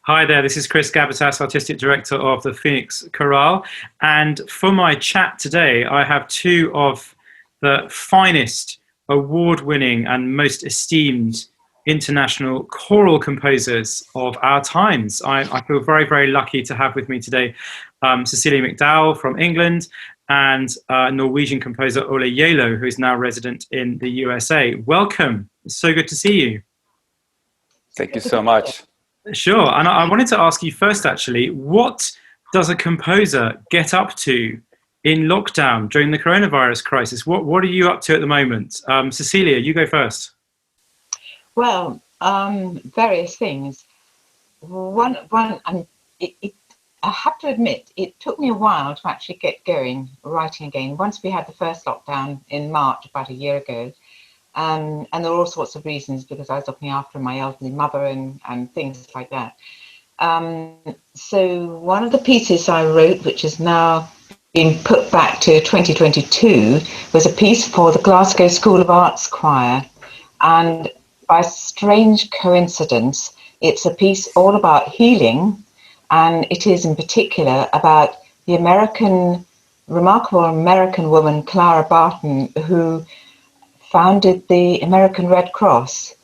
Hi there, this is Chris Gabbitas, Artistic Director of the Phoenix Chorale. And for my chat today, I have two of the finest, award-winning and most esteemed international choral composers of our times. I feel very, very lucky to have with me today Cecilia McDowall from England and Norwegian composer Ola Gjeilo, who is now resident in the USA. Welcome. It's so good to see you. Thank you so much. Sure. And I wanted to ask you first, actually, what does a composer get up to in lockdown during the coronavirus crisis? What are you up to at the moment? Cecilia, you go first. Well, various things. I have to admit, it took me a while to actually get going writing again. Once we had the first lockdown in March, about a year ago, and there were all sorts of reasons, because I was looking after my elderly mother and things like that. So one of the pieces I wrote, which is now been put back to 2022, was a piece for the Glasgow School of Arts Choir. And by strange coincidence, it's a piece all about healing, and it is in particular about the remarkable American woman, Clara Barton, who founded the American Red Cross.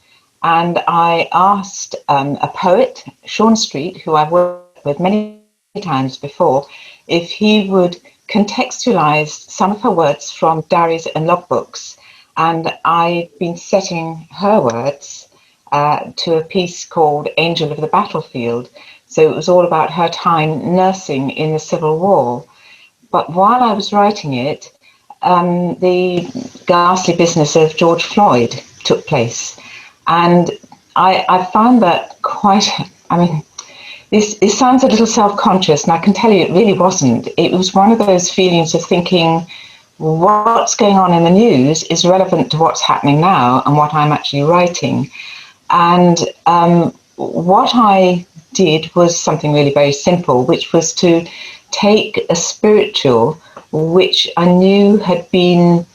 And I asked a poet, Sean Street, who I've worked with many times before, if he would contextualize some of her words from diaries and logbooks. And I've been setting her words to a piece called Angel of the Battlefield. So it was all about her time nursing in the Civil War. But while I was writing it, the ghastly business of George Floyd took place. And I found that quite, this sounds a little self-conscious, and I can tell you it really wasn't. It was one of those feelings of thinking, what's going on in the news is relevant to what's happening now and what I'm actually writing. And what I did was something really very simple, which was to take a spiritual which I knew had been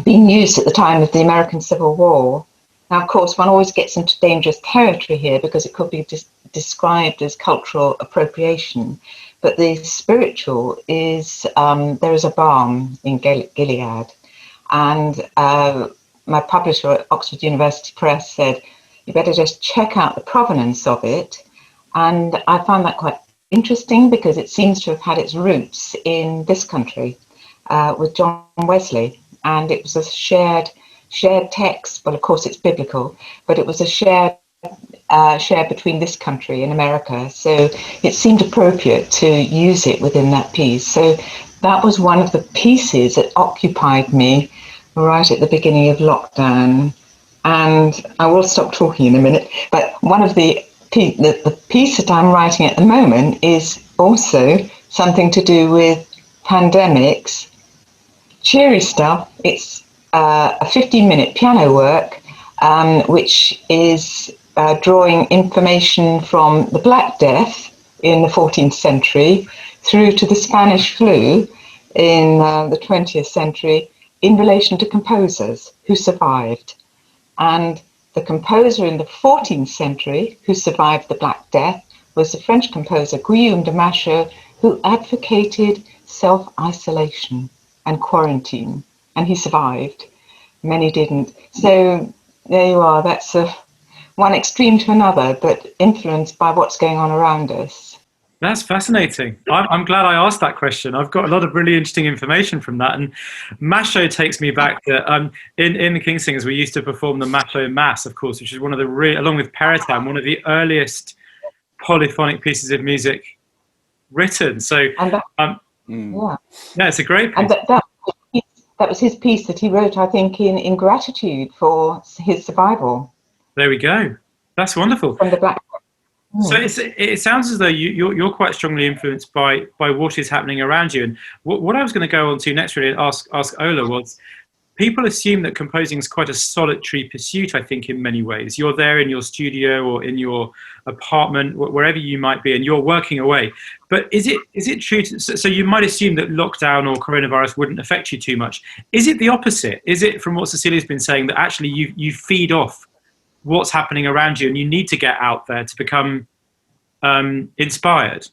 used at the time of the American Civil War. Now, of course, one always gets into dangerous territory here because it could be described as cultural appropriation. But the spiritual is, there is a balm in Gilead. And my publisher at Oxford University Press said, you better just check out the provenance of it. And I found that quite interesting because it seems to have had its roots in this country with John Wesley. And it was a shared text. Well, of course, it's biblical, but it was a shared between this country and America. So it seemed appropriate to use it within that piece. So that was one of the pieces that occupied me right at the beginning of lockdown. And I will stop talking in a minute, but one of the piece that I'm writing at the moment is also something to do with pandemics. Cheery stuff. It's a 15-minute piano work, which is drawing information from the Black Death in the 14th century through to the Spanish flu in the 20th century in relation to composers who survived. And the composer in the 14th century who survived the Black Death was the French composer Guillaume de Machaut, who advocated self-isolation and quarantine, and he survived. Many didn't. So there you are. That's one extreme to another, but influenced by what's going on around us. That's fascinating. I'm glad I asked that question. I've got a lot of really interesting information from that. And Machaut takes me back to, in the King's Singers, we used to perform the Machaut Mass, of course, which is one of the, along with Perotin, one of the earliest polyphonic pieces of music written. So, yeah, it's a great piece. And that was his piece that he wrote, I think, in gratitude for his survival. There we go. That's wonderful. From the Black. So it sounds as though you're quite strongly influenced by what is happening around you. And what I was going to go on to next, really, and ask Ola was, people assume that composing is quite a solitary pursuit, I think, in many ways. You're there in your studio or in your apartment, wherever you might be, and you're working away. But is it true? So you might assume that lockdown or coronavirus wouldn't affect you too much. Is it the opposite? Is it, from what Cecilia's been saying, that actually you feed off what's happening around you, and you need to get out there to become inspired?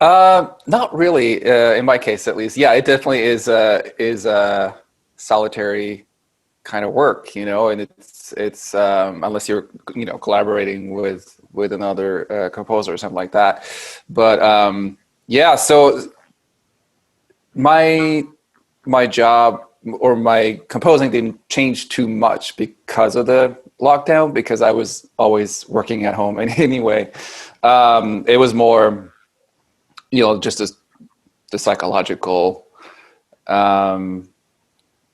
Not really, in my case at least. Yeah, it definitely is a solitary kind of work, you know, and it's unless you're, you know, collaborating with another composer or something like that. But yeah, so my job or my composing didn't change too much because of the lockdown, because I was always working at home anyway. It was more, you know, just the psychological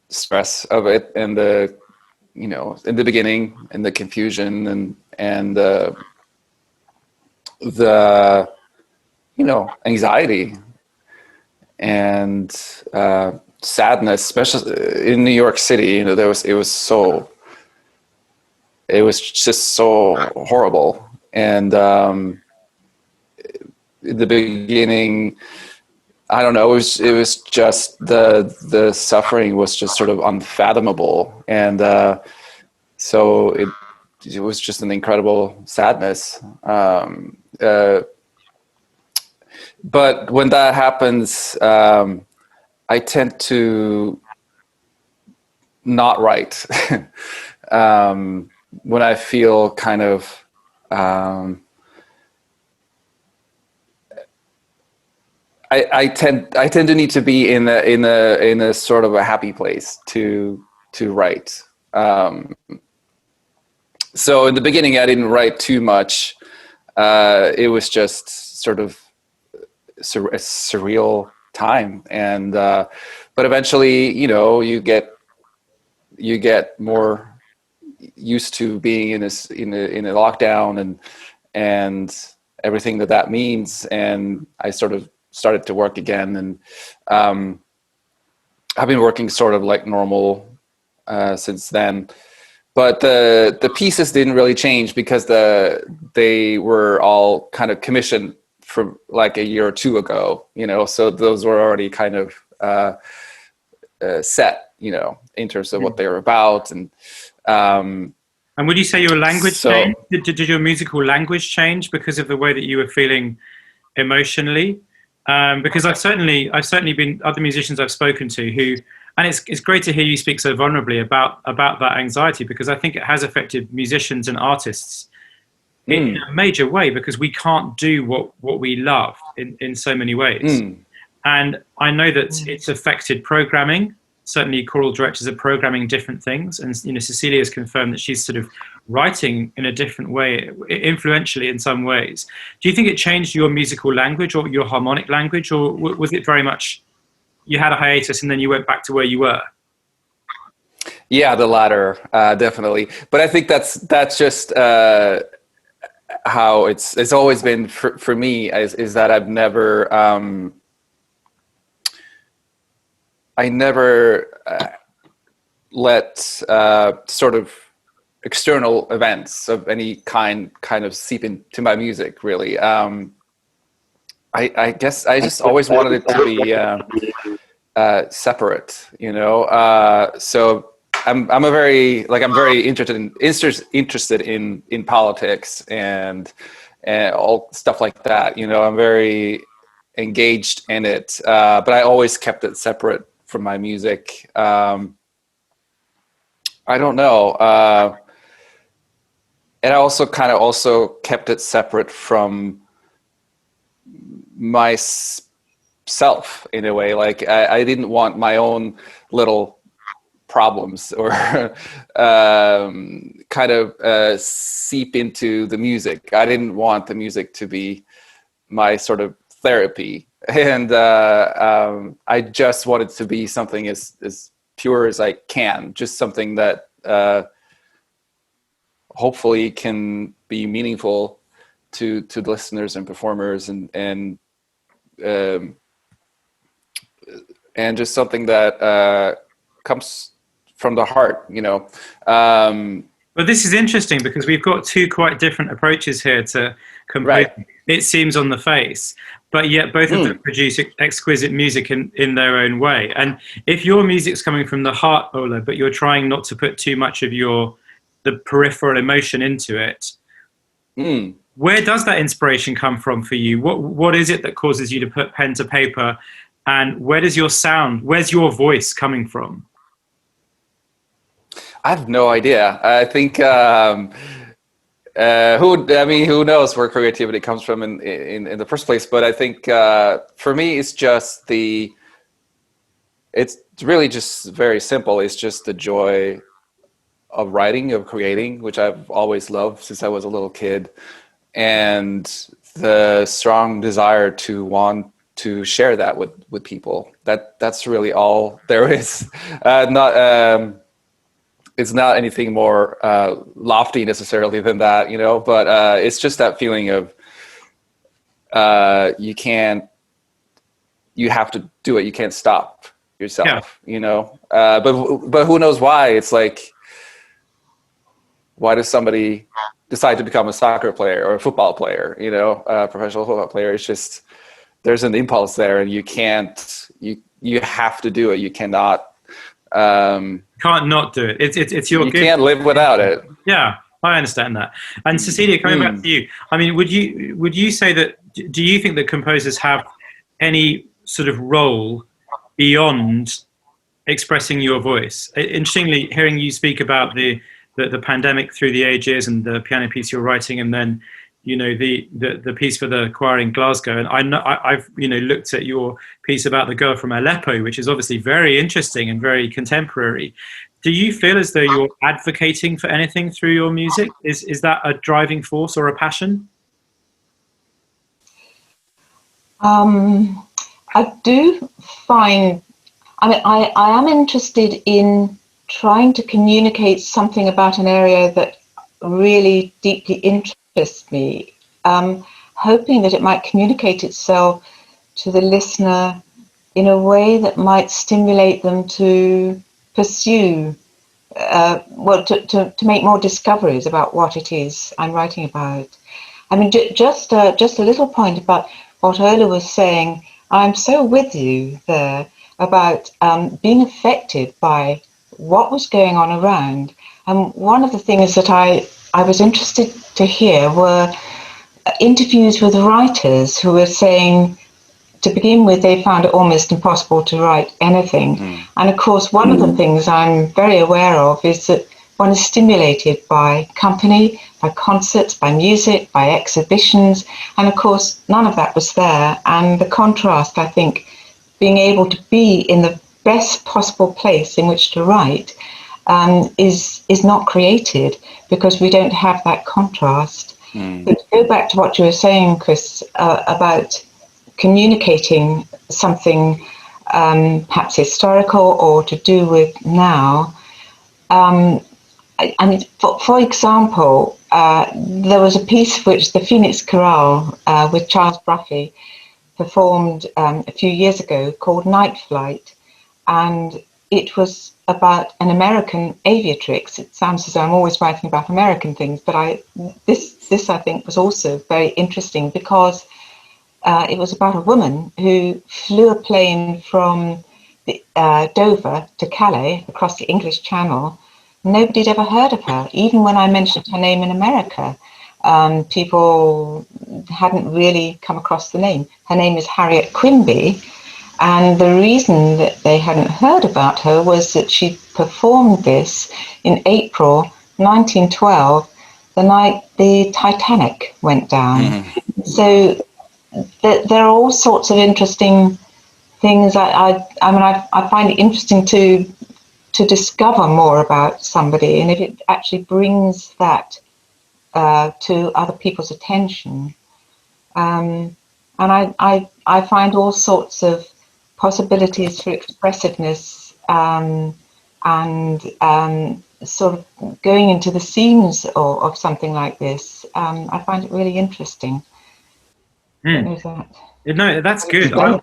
stress of it, and the, you know, in the beginning, and the confusion and the you know, anxiety and sadness, especially in New York City. You know, it was just so horrible. And in the beginning, I don't know, it was just the suffering was just sort of unfathomable. And so it was just an incredible sadness. But when that happens, I tend to not write. When I feel kind of I tend to need to be in a sort of a happy place to write. So in the beginning, I didn't write too much. It was just sort of a surreal time, and but eventually, you know, you get more used to being in a lockdown and everything that means, and I sort of started to work again, and I've been working sort of like normal since then. But the pieces didn't really change because they were all kind of commissioned from like a year or two ago, you know, so those were already kind of set, you know, in terms of what they were about. And would you say your language changed? Did your musical language change because of the way that you were feeling emotionally? Because I've certainly been other musicians I've spoken to who, and it's great to hear you speak so vulnerably about that anxiety, because I think it has affected musicians and artists in a major way, because we can't do what we love in so many ways. And I know that it's affected programming. Certainly choral directors are programming different things. And, you know, Cecilia has confirmed that she's sort of writing in a different way, influentially in some ways. Do you think it changed your musical language or your harmonic language, or was it very much you had a hiatus and then you went back to where you were? Yeah, the latter, definitely. But I think that's just how it's always been for me, is that I never let sort of external events of any kind of seep into my music, really. I guess I just always wanted it to be separate, you know. So I'm very interested in politics and all stuff like that. You know, I'm very engaged in it, but I always kept it separate from my music. I don't know, and I also kept it separate from myself in a way. Like I didn't want my own little problems or kind of seep into the music. I didn't want the music to be my sort of therapy, and I just wanted to be something as pure as I can, just something that hopefully can be meaningful to the listeners and performers, and just something that comes from the heart, you know. But this is interesting because we've got two quite different approaches here to composing. Right. It seems on the face, but yet both of them produce exquisite music in their own way. And if your music's coming from the heart, Ola, but you're trying not to put too much of your the peripheral emotion into it. Where does that inspiration come from for you? What is it that causes you to put pen to paper, and where's your voice coming from? I have no idea. I think who knows where creativity comes from in the first place? But I think for me, it's really just very simple. It's just the joy of writing, of creating, which I've always loved since I was a little kid, and the strong desire to want to share that with people. That's really all there is. It's not anything more lofty necessarily than that, but it's just that feeling of you have to do it. You can't stop yourself, but who knows why? It's like, why does somebody decide to become a soccer player or a football player, a professional football player? It's just, there's an impulse there, and you have to do it. You cannot, can't not do it. It's your you gift. Can't live without it. Yeah, I understand that. And Cecilia, coming back to you, I mean, would you say that, do you think that composers have any sort of role beyond expressing your voice? Interestingly, hearing you speak about the pandemic through the ages and the piano piece you're writing, and then the piece for the choir in Glasgow, and I've looked at your piece about the girl from Aleppo, which is obviously very interesting and very contemporary. Do you feel as though you're advocating for anything through your music? Is that a driving force or a passion? I do find, I am interested in trying to communicate something about an area that really deeply interests me, hoping that it might communicate itself to the listener in a way that might stimulate them to pursue, to make more discoveries about what it is I'm writing about. I mean, just a little point about what Ola was saying. I'm so with you there about being affected by what was going on around. And one of the things that I was interested to hear were interviews with writers who were saying, to begin with, they found it almost impossible to write anything. And of course, one of the things I'm very aware of is that one is stimulated by company, by concerts, by music, by exhibitions. And of course, none of that was there. And the contrast, I think, being able to be in the best possible place in which to write is not created because we don't have that contrast. But to go back to what you were saying, Chris, about communicating something perhaps historical or to do with now. I mean, for example, there was a piece which the Phoenix Chorale with Charles Bruffy performed a few years ago called Night Flight, and it was about an American aviatrix. It sounds as though I'm always writing about American things, but this I think was also very interesting because it was about a woman who flew a plane from Dover to Calais across the English Channel. Nobody had ever heard of her. Even when I mentioned her name in America, people hadn't really come across the name. Her name is Harriet Quimby. And the reason that they hadn't heard about her was that she performed this in April 1912, the night the Titanic went down. So there are all sorts of interesting things. I find it interesting to discover more about somebody, and if it actually brings that to other people's attention. And I find all sorts of possibilities for expressiveness and sort of going into the scenes of something like this. I find it really interesting. No, that's good. I'm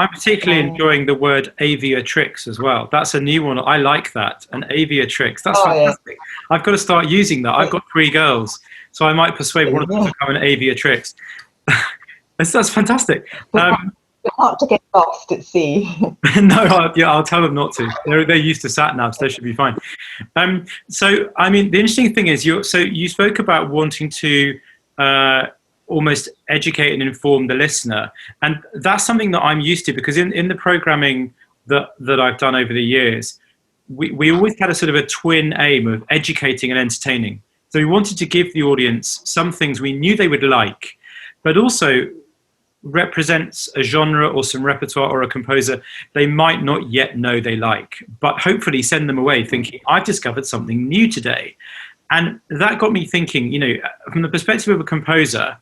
particularly enjoying the word aviatrix as well. That's a new one. I like that, an aviatrix. That's fantastic. Yeah. I've got to start using that. I've got 3 girls, so I might persuade one of them to become an aviatrix. That's fantastic. Not to get lost at sea. No, I'll tell them not to. They're used to sat navs; they should be fine. So, I mean, the interesting thing is, you spoke about wanting to almost educate and inform the listener, and that's something that I'm used to, because in the programming that I've done over the years, we always had a sort of a twin aim of educating and entertaining. So we wanted to give the audience some things we knew they would like, but also represents a genre or some repertoire or a composer they might not yet know they like, but hopefully send them away thinking, I've discovered something new today. And that got me thinking, from the perspective of a composer,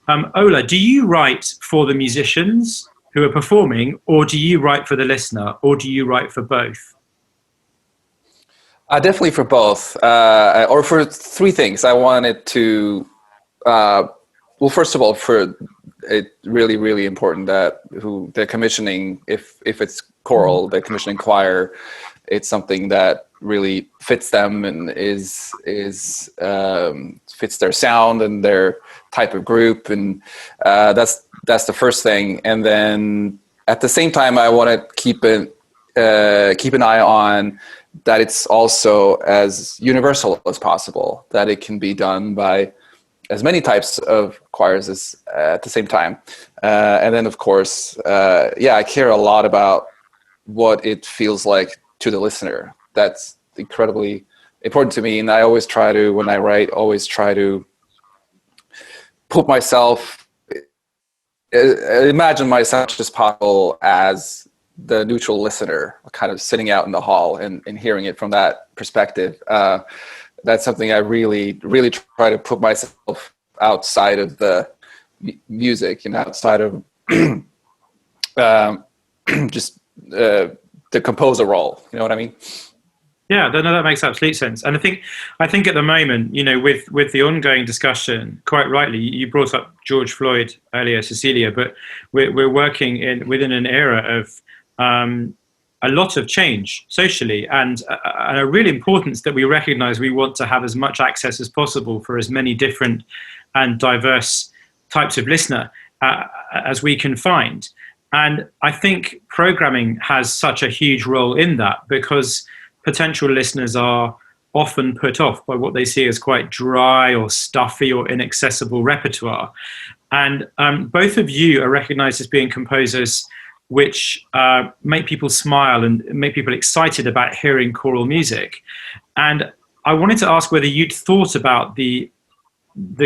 Ola, do you write for the musicians who are performing, or do you write for the listener, or do you write for both? Definitely for both, or for three things. I wanted to, well, first of all, for it really, really important that the commissioning, if it's choral, the commissioning choir, it's something that really fits them and fits their sound and their type of group, and that's the first thing. And then at the same time, I want to keep an eye on that it's also as universal as possible, that it can be done by as many types of choirs as at the same time. And then, of course, I care a lot about what it feels like to the listener. That's incredibly important to me. And I always try to, when I write, put myself, imagine myself as possible as the neutral listener, kind of sitting out in the hall and hearing it from that perspective. That's something I really, really try to put myself outside of the music and outside of just the composer role. You know what I mean? Yeah, no, that makes absolute sense. And I think at the moment, with the ongoing discussion, quite rightly, you brought up George Floyd earlier, Cecilia, but we're working within an era of a lot of change socially, and a real importance that we recognize we want to have as much access as possible for as many different and diverse types of listener as we can find. And I think programming has such a huge role in that, because potential listeners are often put off by what they see as quite dry or stuffy or inaccessible repertoire. And both of you are recognized as being composers which make people smile and make people excited about hearing choral music. And I wanted to ask whether you'd thought about the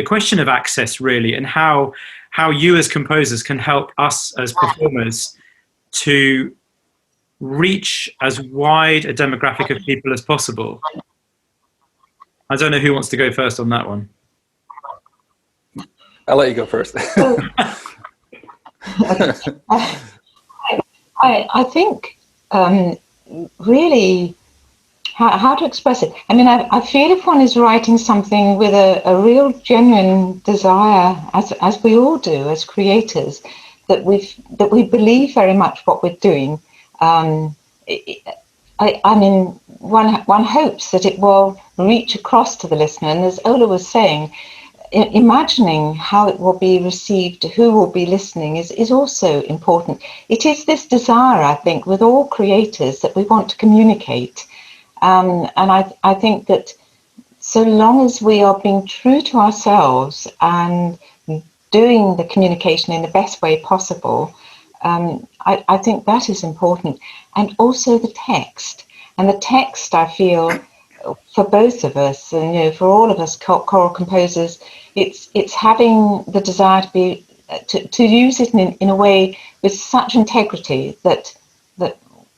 question of access, really, and how you as composers can help us as performers to reach as wide a demographic of people as possible. I don't know who wants to go first on that one. I'll let you go first. I think really how to express it. I mean, I feel if one is writing something with a real genuine desire, as we all do as creators, that we believe very much what we're doing. I mean, one hopes that it will reach across to the listener. And as Ola was saying, imagining how it will be received, who will be listening, is also important. It is this desire, I think, with all creators that we want to communicate. And I think that so long as we are being true to ourselves and doing the communication in the best way possible, I think that is important. And also the text. And the text, I feel, for both of us, and for all of us choral composers, it's having the desire to use it in a way with such integrity that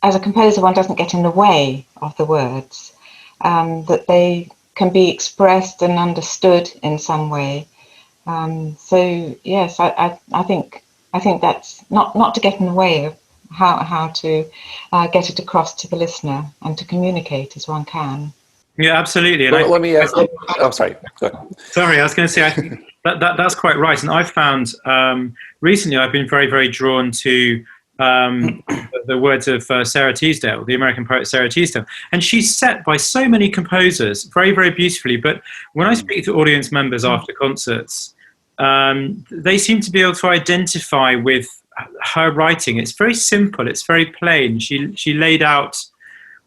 as a composer one doesn't get in the way of the words, that they can be expressed and understood in some way. So yes, I think that's not to get in the way of how to get it across to the listener and to communicate as one can. Yeah, absolutely. And let me ask. Oh, sorry. Go ahead. Sorry, I was going to say, I think that's quite right. And I've found recently I've been very, very drawn to the words of Sarah Teasdale, the American poet Sarah Teasdale. And she's set by so many composers very, very beautifully. But when I speak to audience members after concerts, they seem to be able to identify with her writing, it's very simple, it's very plain. She laid out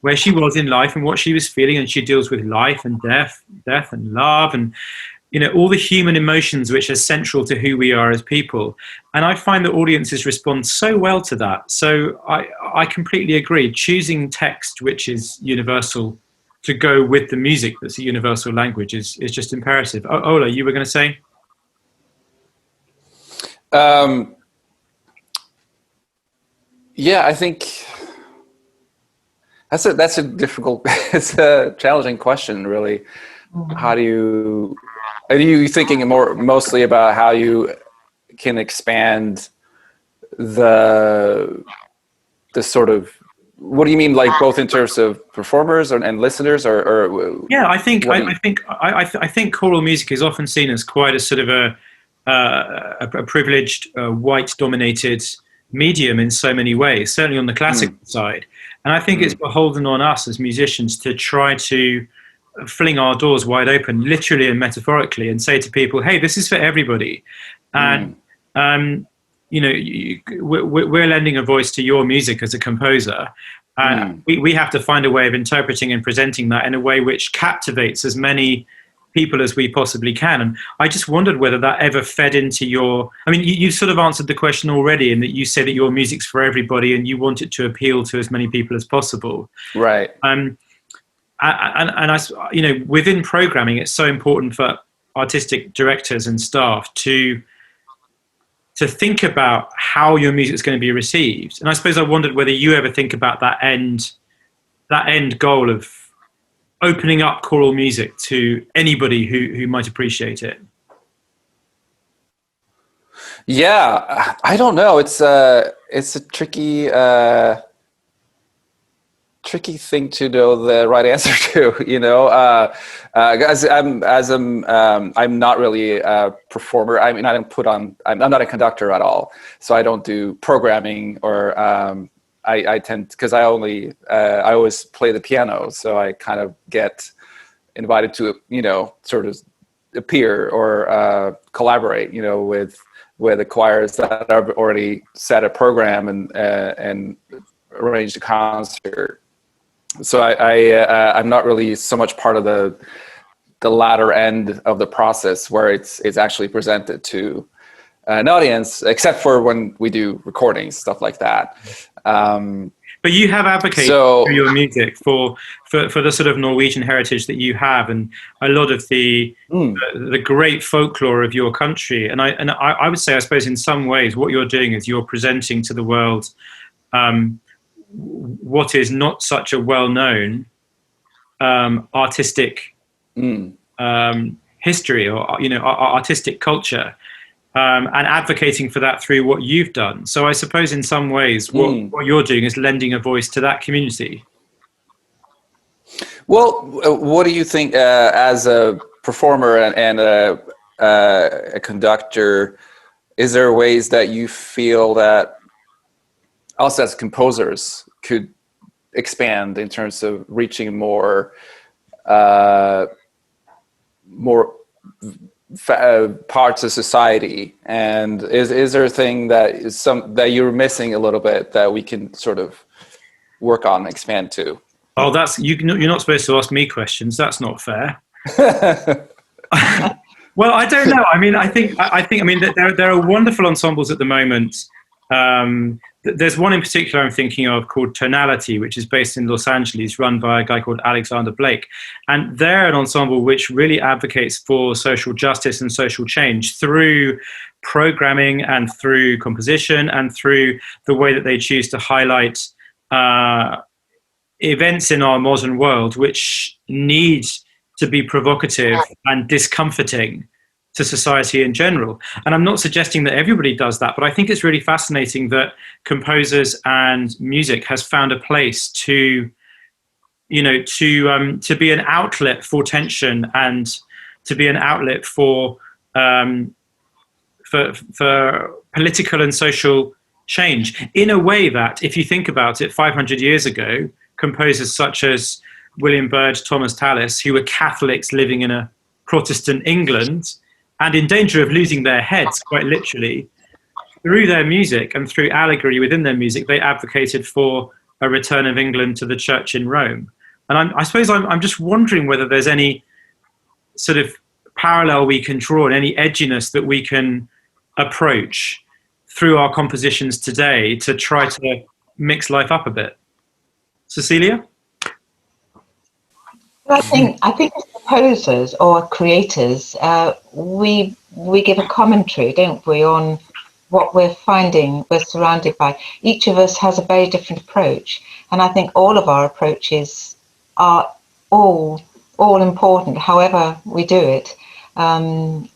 where she was in life and what she was feeling, and she deals with life and death and love, and all the human emotions which are central to who we are as people. And I find that audiences respond so well to that. So I completely agree. Choosing text which is universal to go with the music that's a universal language is just imperative. Ola, you were going to say? Yeah, I think that's a difficult, it's a challenging question, really. How do you, are you thinking mostly about how you can expand the sort of, what do you mean, like both in terms of performers and listeners, or yeah, I think choral music is often seen as quite a sort of a privileged white-dominated medium in so many ways, certainly on the classical side. And I think it's beholden on us as musicians to try to fling our doors wide open, literally and metaphorically, and say to people, hey, this is for everybody. And, we're lending a voice to your music as a composer. We have to find a way of interpreting and presenting that in a way which captivates as many people as we possibly can. And I just wondered whether that ever fed into your, I mean, you sort of answered the question already, in that you say that your music's for everybody and you want it to appeal to as many people as possible. Right. And within programming, it's so important for artistic directors and staff to think about how your music is going to be received. And I suppose I wondered whether you ever think about that end goal of opening up choral music to anybody who might appreciate it. Yeah, I don't know. It's a tricky thing to know the right answer to, I'm not really a performer. I mean, I'm not a conductor at all. So I don't do programming, or I tend, because I always play the piano. So I kind of get invited to, sort of appear or collaborate, with the choirs that have already set a program and arranged a concert. So I'm not really so much part of the latter end of the process where it's actually presented to an audience, except for when we do recordings, stuff like that. But you have advocated for your music for the sort of Norwegian heritage that you have, and a lot of the great folklore of your country. And I would say, I suppose, in some ways, what you're doing is you're presenting to the world what is not such a well-known artistic history, or artistic culture, and advocating for that through what you've done. So I suppose in some ways what you're doing is lending a voice to that community. Well, what do you think, as a performer and a conductor, is there ways that you feel that us as composers could expand in terms of reaching more parts of society? And is there a thing that you're missing a little bit that we can sort of work on and expand to? Oh, you're not supposed to ask me questions. That's not fair. Well, I don't know. I mean, I think that there are wonderful ensembles at the moment. There's one in particular I'm thinking of called Tonality, which is based in Los Angeles, run by a guy called Alexander Blake. And they're an ensemble which really advocates for social justice and social change through programming and through composition and through the way that they choose to highlight events in our modern world which need to be provocative and discomforting to society in general. And I'm not suggesting that everybody does that, but I think it's really fascinating that composers and music has found a place to be an outlet for tension and to be an outlet for political and social change, in a way that, if you think about it, 500 years ago, composers such as William Byrd, Thomas Tallis, who were Catholics living in a Protestant England and in danger of losing their heads, quite literally, through their music and through allegory within their music, they advocated for a return of England to the church in Rome. And I suppose I'm just wondering whether there's any sort of parallel we can draw and any edginess that we can approach through our compositions today to try to mix life up a bit. Cecilia? I think as composers or creators, we give a commentary, don't we, on what we're finding we're surrounded by. Each of us has a very different approach, and I think all of our approaches are all important, however we do it. And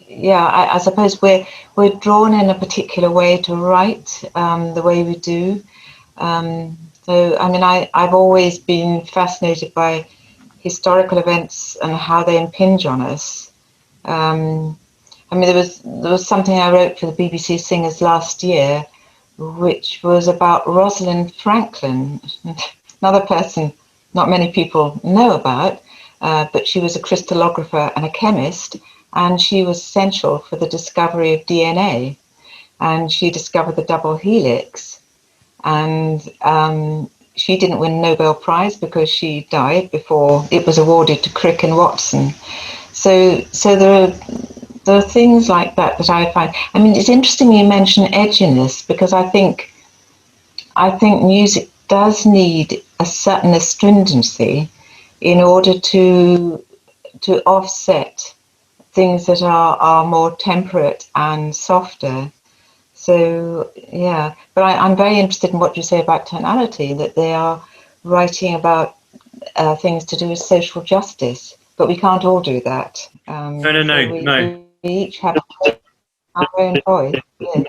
yeah, I suppose we're drawn in a particular way to write the way we do. So, I mean, I've always been fascinated by historical events and how they impinge on us. I mean, there was something I wrote for the BBC Singers last year, which was about Rosalind Franklin, another person not many people know about, but she was a crystallographer and a chemist, and she was essential for the discovery of DNA. And she discovered the double helix. And she didn't win Nobel Prize because she died before it was awarded to Crick and Watson. So there are things like that that I find. I mean, it's interesting you mention edginess, because I think music does need a certain astringency in order to offset things that are more temperate and softer. So yeah, but I'm very interested in what you say about tonality, that they are writing about things to do with social justice, but we can't all do that. No. We each have our own voice. Yes.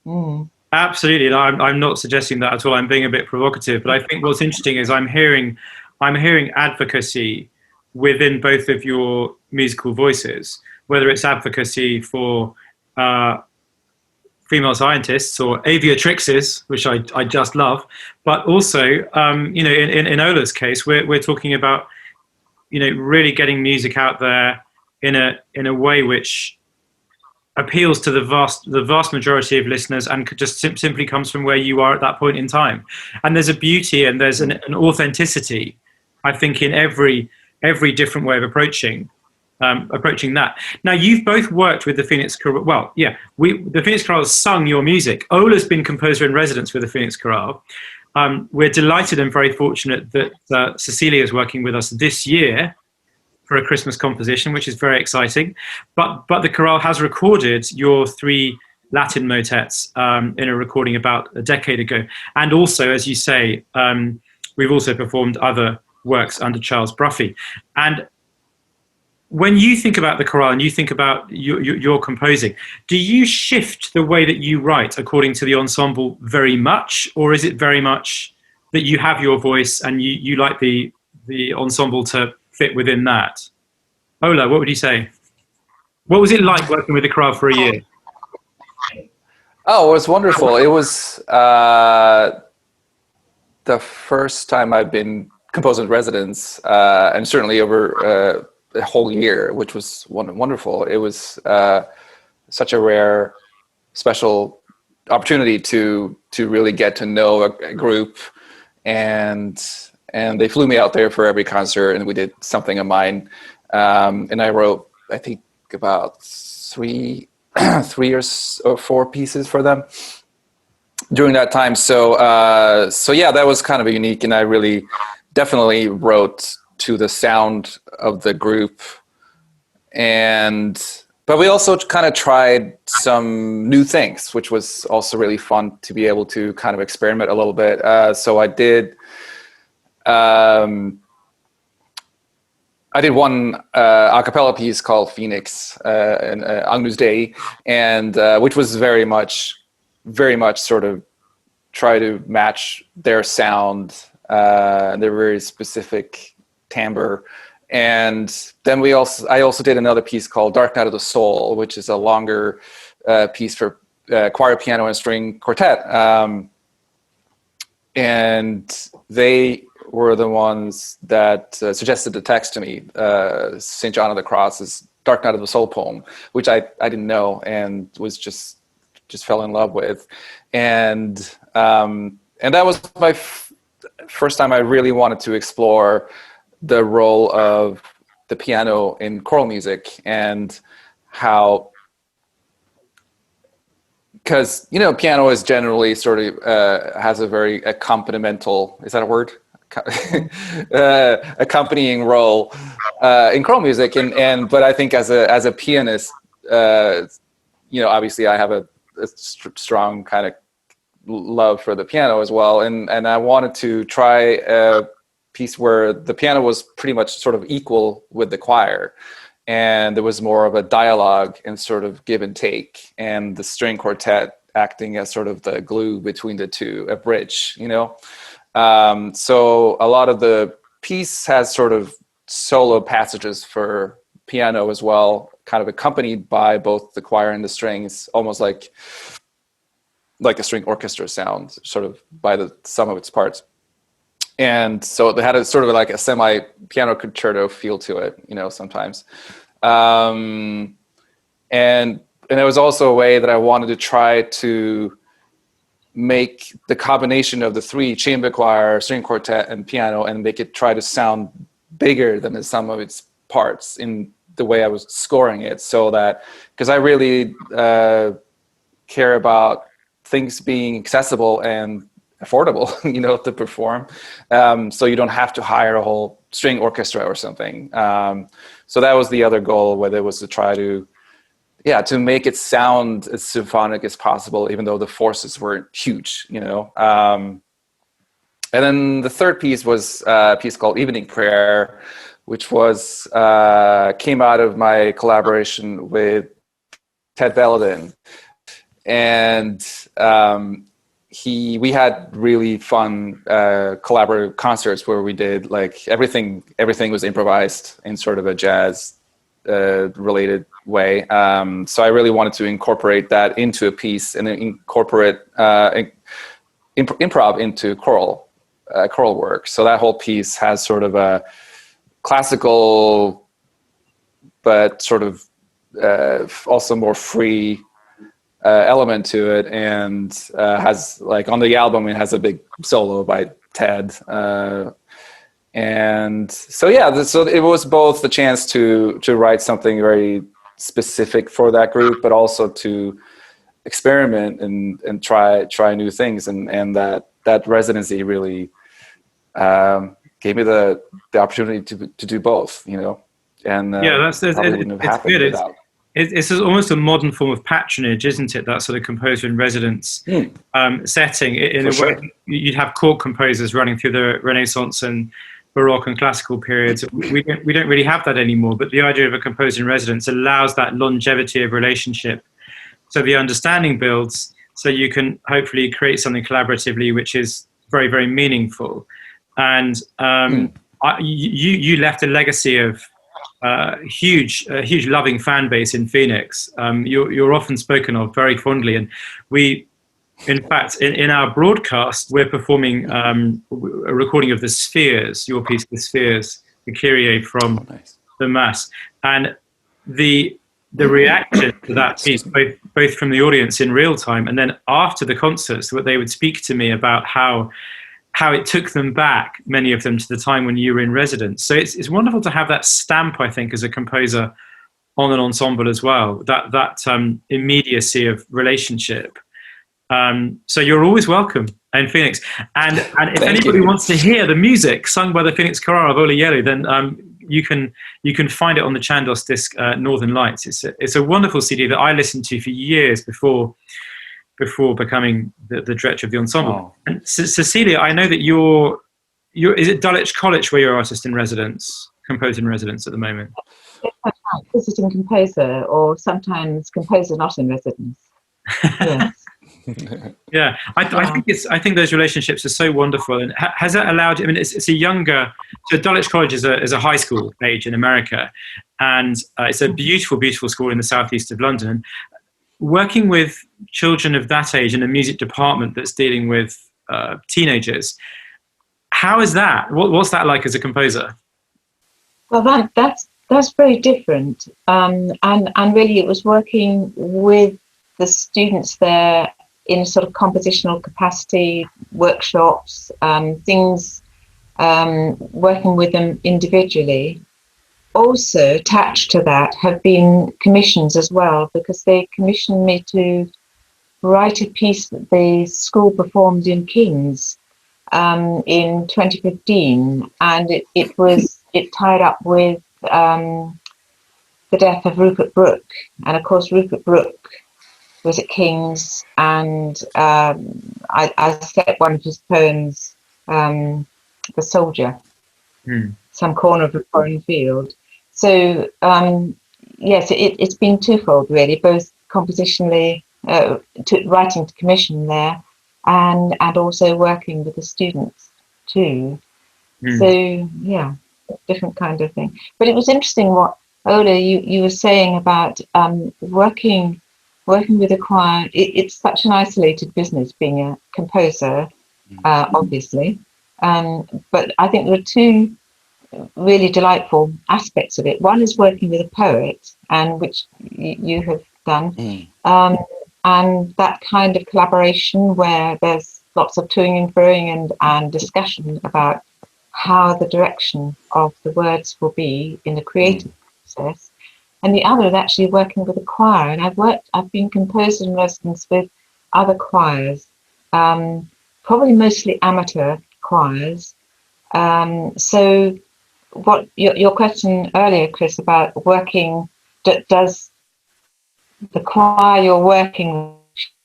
Mm. Absolutely. No, I'm not suggesting that at all. I'm being a bit provocative, but I think what's interesting is I'm hearing advocacy within both of your musical voices, whether it's advocacy for female scientists or aviatrixes, which I just love, but also you know, in Ola's case, we're talking about, you know, really getting music out there in a way which appeals to the vast majority of listeners and just simply comes from where you are at that point in time. And there's a beauty and there's an authenticity, I think, in every different way of approaching that. Now, you've both worked with the Phoenix Chorale. Well, yeah, the Phoenix Chorale has sung your music. Ola's been composer in residence with the Phoenix Chorale. We're delighted and very fortunate that Cecilia is working with us this year for a Christmas composition, which is very exciting. But the chorale has recorded your three Latin motets in a recording about a decade ago. And also, as you say, we've also performed other works under Charles Bruffy. And when you think about the chorale and you think about your composing, do you shift the way that you write according to the ensemble very much, or is it very much that you have your voice and you like the ensemble to fit within that? Ola, what would you say? What was it like working with the chorale for a year? Oh, it was wonderful. It was the first time I've been composing residence, and certainly over a whole year, which was wonderful. It was such a rare, special opportunity to really get to know a group, and they flew me out there for every concert, and we did something of mine. And I wrote, I think, about three or four pieces for them during that time. So yeah, that was kind of unique, and I really definitely wrote to the sound of the group. But we also kind of tried some new things, which was also really fun to be able to kind of experiment a little bit. So I did one a cappella piece called Phoenix, Agnus Dei, and which was very much sort of try to match their sound, their very specific timbre. And then I also did another piece called Dark Night of the Soul, which is a longer piece for choir, piano, and string quartet. And they were the ones that suggested the text to me, St. John of the Cross's Dark Night of the Soul poem, which I didn't know, and was just just fell in love with. And that was my first time I really wanted to explore the role of the piano in choral music, and how, because, you know, piano is generally sort of has a very accompanimental, is that a word? Accompanying role in choral music, but I think as a pianist, you know, obviously I have a strong kind of love for the piano as well, and I wanted to try a piece where the piano was pretty much sort of equal with the choir, and there was more of a dialogue and sort of give and take, and the string quartet acting as sort of the glue between the two, a bridge, you know. So a lot of the piece has sort of solo passages for piano as well, kind of accompanied by both the choir and the strings, almost like a string orchestra sound, sort of by the sum of its parts. And so they had a sort of like a semi-piano concerto feel to it, you know, sometimes. And it was also a way that I wanted to try to make the combination of the three, chamber choir, string quartet, and piano, and make it try to sound bigger than the sum of its parts in the way I was scoring it. So that, because I really care about things being accessible and affordable, you know, to perform. So you don't have to hire a whole string orchestra or something. So that was the other goal, whether it was to try to, to make it sound as symphonic as possible, even though the forces weren't huge, you know. And then the third piece was a piece called Evening Prayer, which was came out of my collaboration with Ted Belladin. And we had really fun collaborative concerts where we did like everything was improvised in sort of a jazz related way. So I really wanted to incorporate that into a piece and then incorporate improv into choral work. So that whole piece has sort of a classical, but sort of also more free element to it, and has, like, on the album it has a big solo by Ted, and so so it was both the chance to write something very specific for that group, but also to experiment and try new things, and that residency really gave me the opportunity to do both, you know. And it's wouldn't have happened good. without. It's almost a modern form of patronage, isn't it? That sort of composer in residence setting. In a way, you'd have court composers running through the Renaissance and Baroque and classical periods. We don't really have that anymore. But the idea of a composer in residence allows that longevity of relationship. So the understanding builds. So you can hopefully create something collaboratively, which is very, very meaningful. And you left a legacy of huge loving fan base in Phoenix. You're often spoken of very fondly, and we, in fact, in our broadcast, we're performing a recording of the Spheres, your piece, the Spheres, the Kyrie from the Mass, and the reaction to that piece, both from the audience in real time, and then after the concerts, what they would speak to me about how it took them back, many of them, to the time when you were in residence. So it's wonderful to have that stamp, I think, as a composer on an ensemble as well, that immediacy of relationship. So you're always welcome in Phoenix. And if anybody wants to hear the music sung by the Phoenix Chorale of Ola Gjeilo, then you can find it on the Chandos disc, Northern Lights. It's a wonderful CD that I listened to for years before becoming the director of the ensemble. Oh. And Cecilia, I know that you're is it Dulwich College where you're artist in residence, composer in residence at the moment? Visiting composer, or sometimes composer not in residence. Yes. Yeah, I think those relationships are so wonderful. And has that allowed you? I mean, it's a younger. So Dulwich College is a high school age in America, and it's a beautiful, beautiful school in the southeast of London. Working with children of that age in a music department that's dealing with teenagers, how is that? What's that like as a composer? Well, that's very different, and really it was working with the students there in sort of compositional capacity, workshops, things, working with them individually. Also attached to that have been commissions as well, because they commissioned me to write a piece that the school performed in King's in 2015, and it tied up with the death of Rupert Brooke, and of course Rupert Brooke was at King's, and I set one of his poems, The Soldier, some corner of a foreign field. So yes, it's been twofold really, both compositionally, writing to commission there, and also working with the students too. So yeah, different kind of thing. But it was interesting what Ola you were saying about working with a choir. It's such an isolated business being a composer, obviously. But I think there are two really delightful aspects of it. One is working with a poet, and which you have done, and that kind of collaboration where there's lots of toing and froing and discussion about how the direction of the words will be in the creative process. And the other is actually working with a choir. And I've been composer in residence with other choirs, probably mostly amateur choirs. So what your question earlier, Chris, about working, does the choir you're working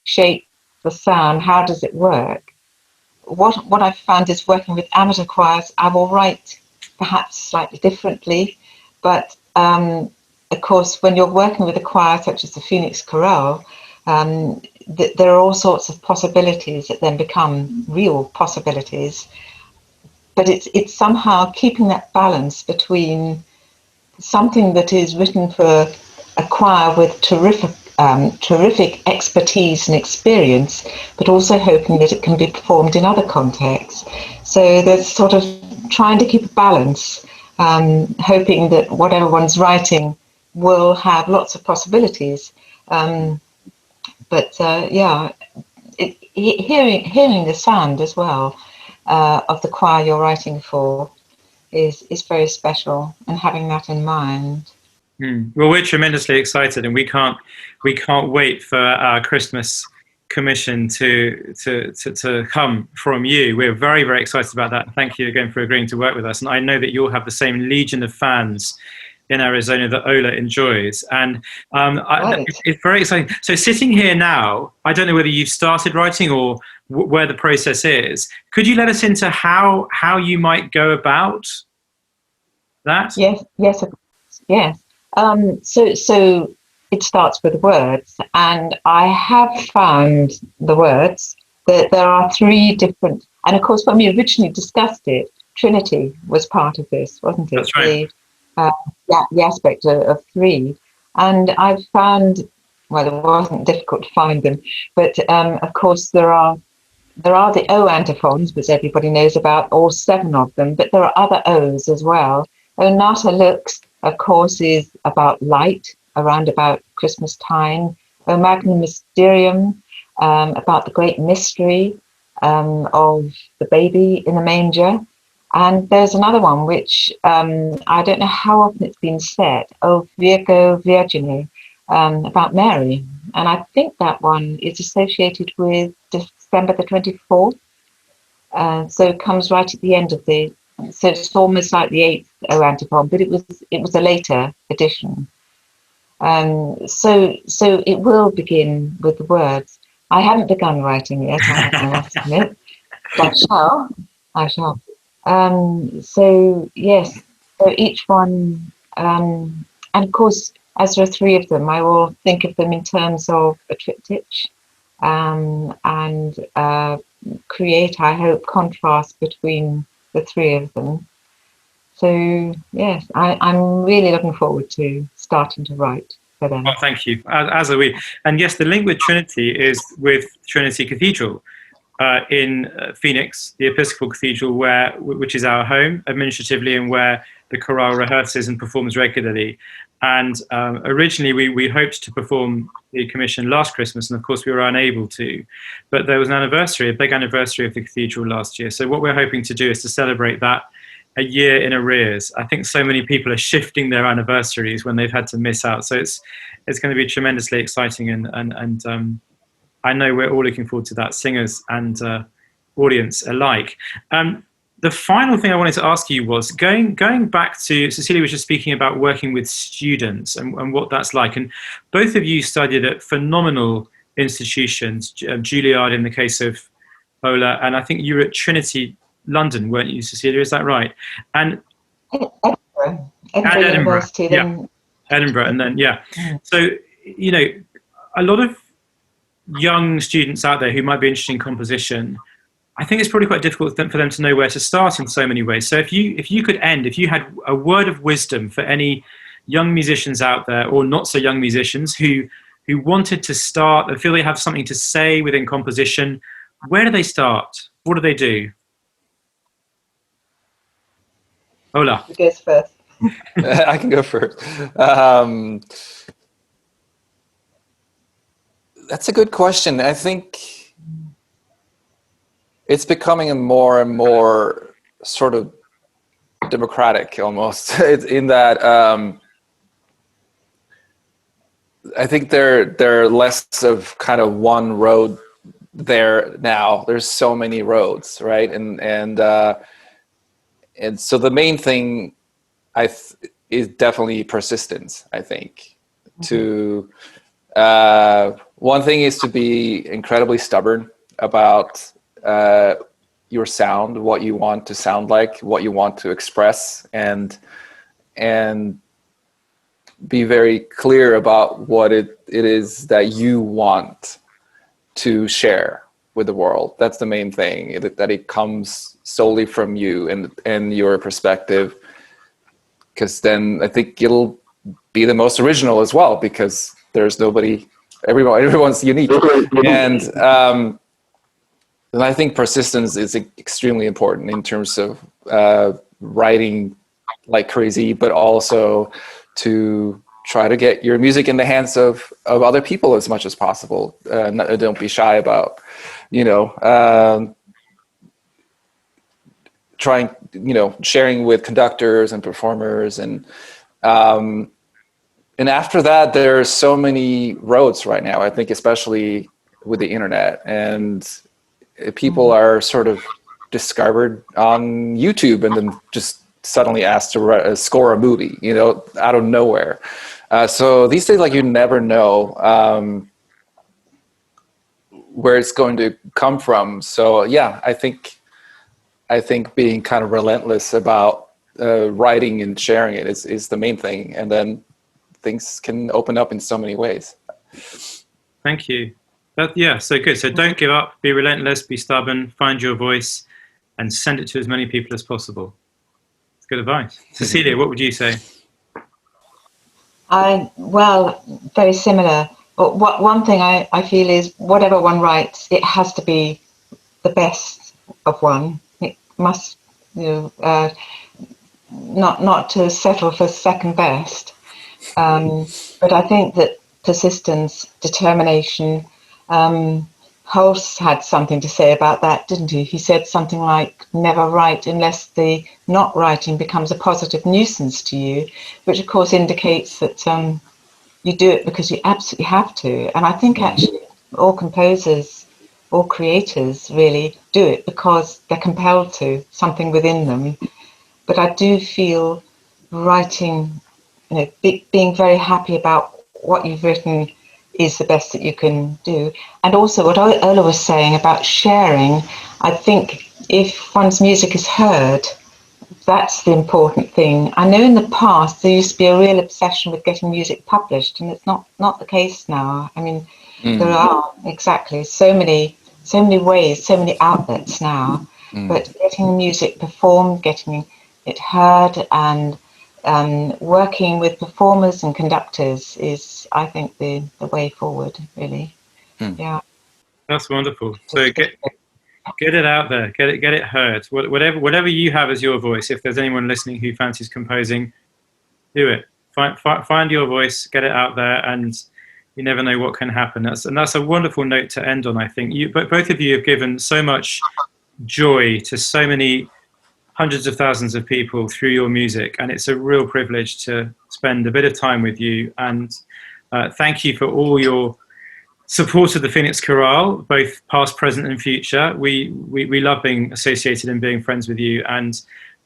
shape the sound? How does it work? What I've found is working with amateur choirs, I will write perhaps slightly differently, but of course, when you're working with a choir such as the Phoenix Chorale, there are all sorts of possibilities that then become real possibilities. But it's somehow keeping that balance between something that is written for a choir with terrific expertise and experience, but also hoping that it can be performed in other contexts. So there's sort of trying to keep a balance, hoping that whatever one's writing will have lots of possibilities. Yeah, hearing the sound as well of the choir you're writing for is very special, and having that in mind. Well, we're tremendously excited, and we can't wait for our Christmas commission to come from you. We're very, very excited about that. Thank you again for agreeing to work with us. And I know that you'll have the same legion of fans in Arizona that Ola enjoys, and it's very exciting. So sitting here now, I don't know whether you've started writing or where the process is. Could you let us into how you might go about that? Yes. So it starts with words, and I have found the words that there are three different, and of course when we originally discussed it, Trinity was part of this, wasn't it? That's right. The aspect of three, and I've found, well, it wasn't difficult to find them, but of course there are the O antiphons, which everybody knows about, all 7 of them, but there are other O's as well. O Nata Lux, of course, is about light around about Christmas time. O Magnum Mysterium, about the great mystery of the baby in the manger. And there's another one which I don't know how often it's been said, O Virgo Virgine, about Mary. And I think that one is associated with December the 24th. So it comes right at the end of so it's almost like the 8th O antiphon, but it was a later edition. So it will begin with the words. I haven't begun writing yet, I must admit, but I shall. So yes, so each one, and of course, as there are 3 of them, I will think of them in terms of a triptych, and create, I hope, contrast between the 3 of them. So yes, I'm really looking forward to starting to write for them. Oh, thank you, as are we. And yes, the link with Trinity is with Trinity Cathedral in Phoenix, the Episcopal Cathedral, which is our home administratively, and where the chorale rehearses and performs regularly. And originally we hoped to perform the commission last Christmas, and of course we were unable to. But there was an anniversary, a big anniversary of the cathedral last year. So what we're hoping to do is to celebrate that a year in arrears. I think so many people are shifting their anniversaries when they've had to miss out. So it's going to be tremendously exciting, and I know we're all looking forward to that, singers and audience alike. The final thing I wanted to ask you was going back to, Cecilia was just speaking about working with students and what that's like. And both of you studied at phenomenal institutions, Juilliard in the case of Ola, and I think you were at Trinity London, weren't you, Cecilia? Is that right? And Edinburgh University, yeah, then Edinburgh, and then So a lot of young students out there who might be interested in composition, I think it's probably quite difficult for them to know where to start in so many ways. So if you had a word of wisdom for any young musicians out there, or not so young musicians who wanted to start and feel they have something to say within composition, where do they start? What do they do? Ola. who goes first? I can go first. That's a good question. I think it's becoming a more and more sort of democratic almost. It's in that I think there are less of kind of one road there now. There's so many roads, right? And so the main thing is definitely persistence, I think. To one thing is to be incredibly stubborn about your sound, what you want to sound like, what you want to express, and be very clear about what it is that you want to share with the world. That's the main thing, that it comes solely from you and your perspective, because then I think it'll be the most original as well, because there's nobody, everyone's unique. And I think persistence is extremely important in terms of writing like crazy, but also to try to get your music in the hands of other people as much as possible. Don't be shy about, trying, sharing with conductors and performers. And after that, there are so many roads right now, I think, especially with the internet. And people are sort of discovered on YouTube and then just suddenly asked to score a movie, out of nowhere. So these days, like, you never know where it's going to come from. So yeah, I think being kind of relentless about writing and sharing it is the main thing. And then things can open up in so many ways. Thank you. So good. So don't give up, be relentless, be stubborn, find your voice, and send it to as many people as possible. It's good advice. Cecilia, what would you say? Well, very similar. But one thing I feel is whatever one writes, it has to be the best of one. It must, not to settle for second best. But I think that persistence, determination. Hulse had something to say about that, didn't he? He said something like, never write unless the not writing becomes a positive nuisance to you, which of course indicates that you do it because you absolutely have to. And I think actually all composers, all creators really do it because they're compelled to, something within them. But I do feel writing, being very happy about what you've written is the best that you can do. And also what Ola was saying about sharing, I think if one's music is heard, that's the important thing. I know in the past there used to be a real obsession with getting music published, and it's not the case now. I mean, there are exactly so many ways, so many outlets now, but getting music performed, getting it heard, and working with performers and conductors is, I think, the way forward, really. Yeah. That's wonderful. So get it out there, get it heard. Whatever you have as your voice, if there's anyone listening who fancies composing, do it. find your voice, get it out there, and you never know what can happen. That's a wonderful note to end on. I think both of you have given so much joy to so many hundreds of thousands of people through your music, and it's a real privilege to spend a bit of time with you. And thank you for all your support of the Phoenix Chorale, both past, present, and future. We love being associated and being friends with you, and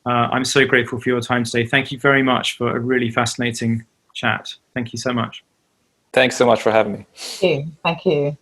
I'm so grateful for your time today. Thank you very much for a really fascinating chat. Thank you so much. Thanks so much for having me. Thank you. Thank you.